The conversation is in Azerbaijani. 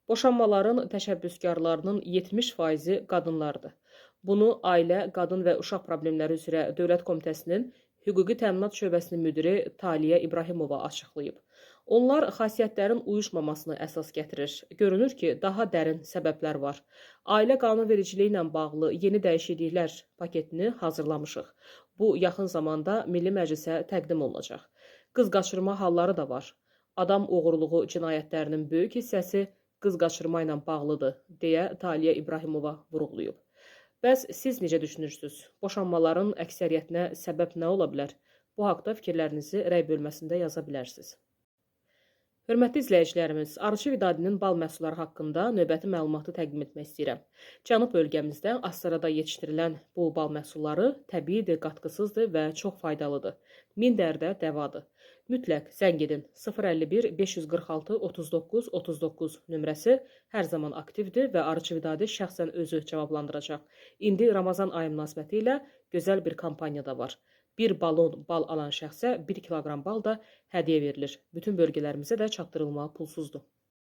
Boşanmaların təşəbbüskarlarının 70%-i qadınlardır. Bunu Ailə, Qadın və Uşaq Problemləri üzrə Dövlət Komitəsinin Hüquqi Təminat Şöbəsinin müdiri Taliyə İbrahimova açıqlayıb. Onlar xasiyyətlərin uyuşmamasını əsas gətirir. Görünür ki, daha dərin səbəblər var. Ailə qanunvericiliyi ilə bağlı yeni dəyişikliklər paketini hazırlamışıq. Bu, yaxın zamanda Milli Məclisə təqdim olunacaq. Qız qaçırma halları da var. Adam oğurluğu cinayətlərinin böyük hissəsi qız qaçırma ilə bağlıdır, deyə Taliyə İbrahimova vurğulayıb. Bəs siz necə düşünürsünüz? Boşanmaların əksəriyyətinə səbəb nə ola bilər? Bu haqda fikirlərinizi rəy bölməsində yaza bilərsiniz. Hörmətli izləyicilərimiz, Arıçı Vidadinin bal məhsulları haqqında növbəti məlumatı təqdim etmək istəyirəm. Cənub bölgəmizdə Astarada yetişdirilən bu bal məhsulları təbiidir, qatqısızdır və çox faydalıdır. 1000 dərdə dəvadır. Mütləq zəng edin. 051 546 39 39 nömrəsi hər zaman aktivdir və Arıçı Vidadi şəxsən özü cavablandıracaq. İndi Ramazan ayı münasibəti ilə gözəl bir kampaniya da var. Bir balon bal alan şəxsə 1 kiloqram bal da hədiyyə verilir. Bütün bölgələrimizə də çatdırılma pulsuzdur.